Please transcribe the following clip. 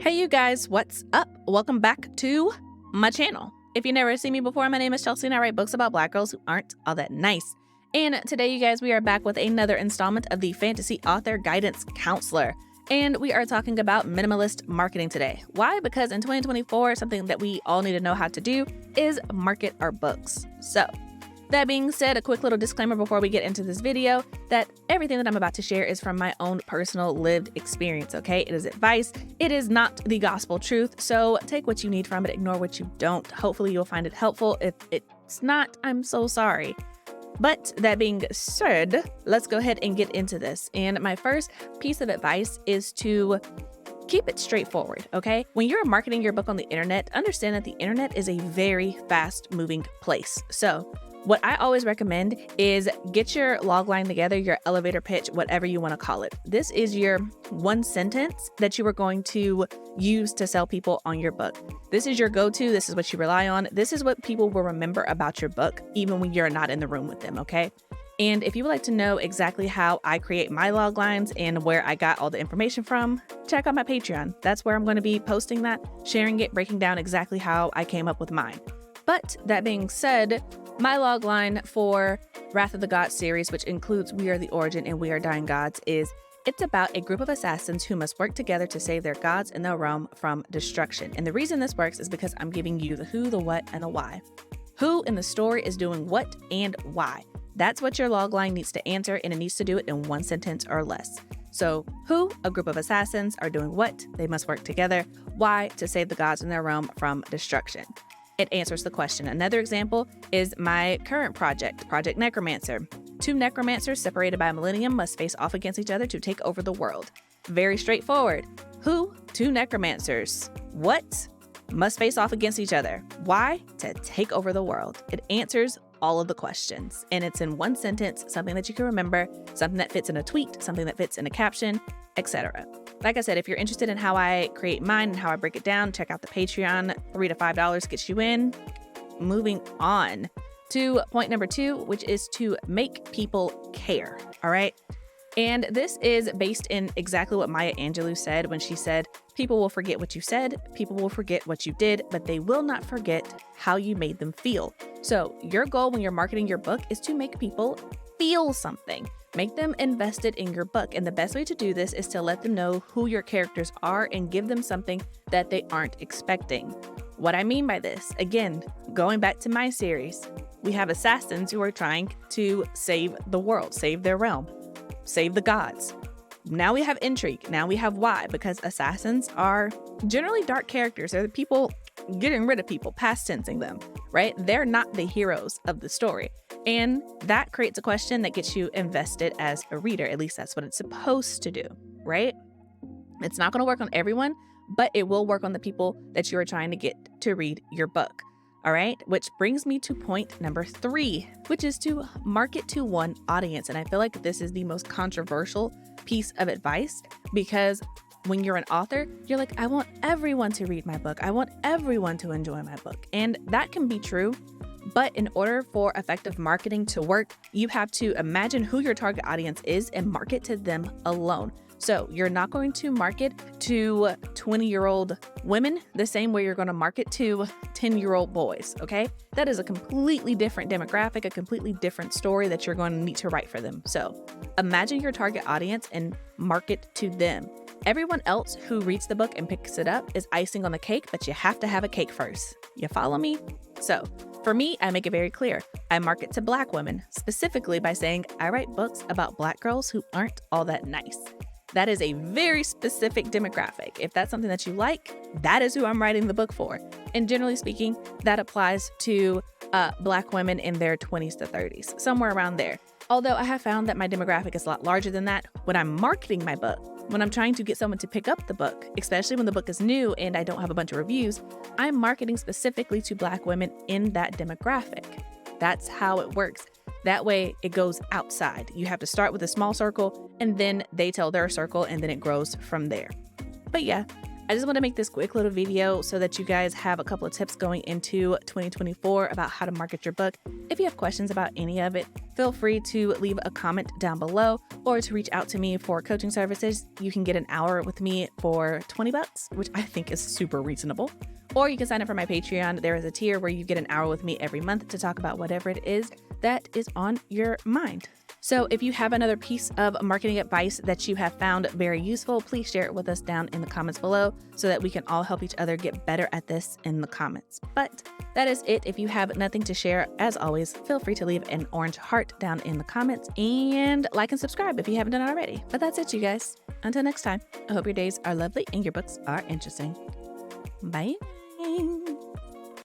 Hey you guys, what's up? Welcome back to my channel. If you never seen me before, my name is Chelsea and I write books about Black girls who aren't all that nice. And today you guys, we are back with another installment of the Fantasy Author Guidance Counselor. And we are talking about minimalist marketing today. Why? Because in 2024, something that we all need to know how to do is market our books. So that being said, a quick little disclaimer before we get into this video that everything that I'm about to share is from my own personal lived experience, okay? It is advice. It is not the gospel truth. So take what you need from it, ignore what you don't. Hopefully you'll find it helpful. If it's not, I'm so sorry. But that being said, let's go ahead and get into this. And my first piece of advice is to keep it straightforward, okay? When you're marketing your book on the internet, understand that the internet is a very fast moving place. So what I always recommend is get your logline together, your elevator pitch, whatever you want to call it. This is your one sentence that you are going to use to sell people on your book. This is your go-to. This is what you rely on. This is what people will remember about your book, even when you're not in the room with them, okay? And if you would like to know exactly how I create my loglines and where I got all the information from, check out my Patreon. That's where I'm going to be posting that, sharing it, breaking down exactly how I came up with mine. But that being said, my logline for Wrath of the Gods series, which includes We Are the Origin and We Are Dying Gods, is it's about a group of assassins who must work together to save their gods and their realm from destruction. And the reason this works is because I'm giving you the who, the what, and the why. Who in the story is doing what and why. That's what your logline needs to answer, and it needs to do it in one sentence or less. So who, a group of assassins, are doing what, they must work together. Why, to save the gods and their realm from destruction. It answers the question. Another example is my current project, Project Necromancer. Two necromancers separated by a millennium must face off against each other to take over the world. Very straightforward. Who? Two necromancers. What? Must face off against each other. Why? To take over the world. It answers all of the questions, and it's in one sentence, something that you can remember, something that fits in a tweet, something that fits in a caption, etc. Like I said, if you're interested in how I create mine and how I break it down, check out the Patreon. $3 to $5 gets you in. Moving on to point number 2, which is to make people care. All right. And this is based in exactly what Maya Angelou said when she said, people will forget what you said, people will forget what you did, but they will not forget how you made them feel. So your goal when you're marketing your book is to make people feel something. Make them invested in your book. And the best way to do this is to let them know who your characters are and give them something that they aren't expecting. What I mean by this, again, going back to my series, we have assassins who are trying to save the world, save their realm, save the gods. Now we have intrigue. Now we have why, because assassins are generally dark characters. They're the people getting rid of people, past tensing them, right? They're not the heroes of the story. And that creates a question that gets you invested as a reader. At least that's what it's supposed to do, right? It's not going to work on everyone, but it will work on the people that you are trying to get to read your book. All right, which brings me to point number 3, which is to market to one audience. And I feel like this is the most controversial piece of advice because when you're an author, you're like, I want everyone to read my book. I want everyone to enjoy my book. And that can be true. But in order for effective marketing to work, you have to imagine who your target audience is and market to them alone. So you're not going to market to 20-year-old women the same way you're going to market to 10-year-old boys, okay? That is a completely different demographic, a completely different story that you're going to need to write for them. So imagine your target audience and market to them. Everyone else who reads the book and picks it up is icing on the cake, but you have to have a cake first. You follow me? So for me, I make it very clear. I market to Black women, specifically by saying I write books about Black girls who aren't all that nice. That is a very specific demographic. If that's something that you like, that is who I'm writing the book for. And generally speaking, that applies to Black women in their 20s to 30s, somewhere around there. Although I have found that my demographic is a lot larger than that. When I'm marketing my book, when I'm trying to get someone to pick up the book, especially when the book is new and I don't have a bunch of reviews, I'm marketing specifically to Black women in that demographic. That's how it works. That way it goes outside. You have to start with a small circle and then they tell their circle and then it grows from there. But yeah, I just want to make this quick little video so that you guys have a couple of tips going into 2024 about how to market your book. If you have questions about any of it, feel free to leave a comment down below or to reach out to me for coaching services. You can get an hour with me for $20, which I think is super reasonable. Or you can sign up for my Patreon. There is a tier where you get an hour with me every month to talk about whatever it is that is on your mind. So if you have another piece of marketing advice that you have found very useful, please share it with us down in the comments below so that we can all help each other get better at this in the comments. But that is it. If you have nothing to share, as always, feel free to leave an orange heart down in the comments and like and subscribe if you haven't done it already. But that's it, you guys. Until next time, I hope your days are lovely and your books are interesting. Bye.